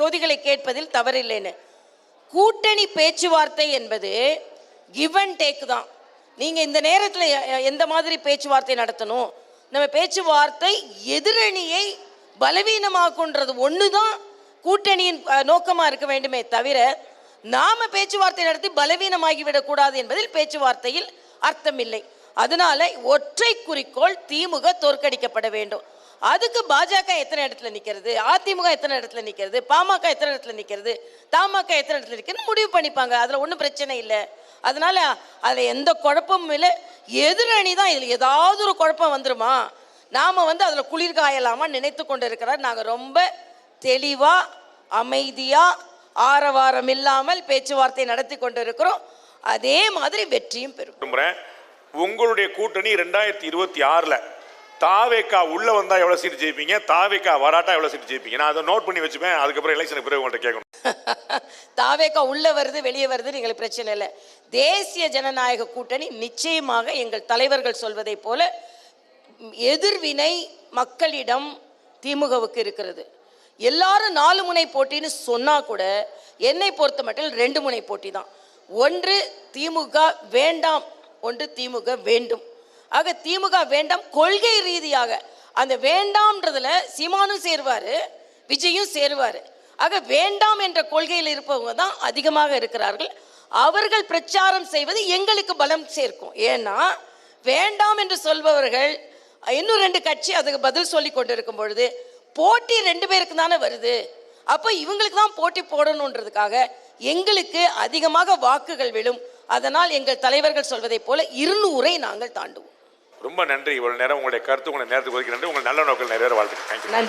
தொகுதிகளை கேட்பதில் தவறில்லைன்னு. கூட்டணி பேச்சுவார்த்தை என்பது கிவ் அண்ட் டேக் தான். நீங்கள் இந்த நேரத்தில் எந்த மாதிரி பேச்சுவார்த்தை நடத்தணும், நம்ம பேச்சுவார்த்தை எதிரணியை பலவீனமாக்குன்றது ஒன்று தான் கூட்டணியின் நோக்கமாக இருக்க வேண்டுமே தவிர நாம பேச்சுவார்த்தை நடத்தி பலவீனமாகிவிடக்கூடாது என்பதில் பேச்சுவார்த்தையில் அர்த்தமில்லை. அதனால ஒற்றை குறிக்கோள் திமுக தோற்கடிக்கப்பட வேண்டும். அதுக்கு பாஜக எத்தனை இடத்துல நிற்கிறது, அதிமுக எத்தனை இடத்துல நிற்கிறது, பாமக எத்தனை இடத்துல நிற்கிறது, தமாக எத்தனை இடத்துல நிற்கிறது முடிவு பண்ணிப்பாங்க. அதில் ஒன்றும் பிரச்சனை இல்லை. அதனால அதில் எந்த குழப்பமும் இல்லை. எதிரணி தான் இதில் ஏதாவது ஒரு குழப்பம் வந்துருமா, நாம் அதில் குளிர்காயலாமா நினைத்து கொண்டு இருக்கிறார். நாங்கள் ரொம்ப தெளிவாக அமைதியாக ஆரவாரம் இல்லாமல் பேச்சுவார்த்தை நடத்தி கொண்டு இருக்கிறோம். அதே மாதிரி வெற்றியும் பெறும். உங்களுடைய கூட்டணி 2026 தாவேக்கா உள்ள வந்தா எவ்வளவு சீட் ஜெயிப்பீங்க, தாவேக்கா வராட்டா எவ்வளவு சீட் ஜெயிப்பீங்க? நான் அதை நோட் பண்ணி வச்சுப்பேன். அதுக்கப்புறம் எலெக்ஷனுக்கு பிறகு உங்கள்கிட்ட கேட்கணும். தாவேக்கா உள்ள வருது வெளியே வருது எங்களுக்கு பிரச்சனை இல்லை. தேசிய ஜனநாயக கூட்டணி நிச்சயமாக எங்கள் தலைவர்கள் சொல்வதை போல எதிர்வினை மக்களிடம் திமுகவுக்கு இருக்கிறது. எல்லாரும் 4 முனை போட்டின்னு சொன்னா கூட என்னை பொறுத்த மட்டும் 2 முனை போட்டி தான். ஒன்று திமுக வேண்டாம், ஒன்று திமுக வேண்டும். ஆக திமுக வேண்டாம் கொள்கை ரீதியாக அந்த வேண்டாம்ன்றதுல சீமானும் சேருவார், விஜயும் சேருவார். ஆக வேண்டாம் என்ற கொள்கையில் இருப்பவங்க தான் அதிகமாக இருக்கிறார்கள். அவர்கள் பிரச்சாரம் செய்வது எங்களுக்கு பலம் சேர்க்கும். ஏன்னா வேண்டாம் என்று சொல்பவர்கள் இன்னும் 2 கட்சி அதுக்கு பதில் சொல்லி கொண்டு இருக்கும் பொழுது போட்டி 2 பேருக்கு தானே வருது. அப்போ இவங்களுக்கு தான் போட்டி போடணுன்றதுக்காக எங்களுக்கு அதிகமாக வாக்குகள் விழும். அதனால் எங்கள் தலைவர்கள் சொல்வதை போல 200-ஐ நாங்கள் தாண்டுவோம். ரொம்ப நன்றி. இவ்வளவு நேரம் உங்களுடைய கருத்து, உங்களுடைய நேரத்துக்கு ஒதுக்கி நன்றி. உங்கள் நல்ல நோக்கில் நிறைவேற வாழ்த்துக்கள். நன்றி.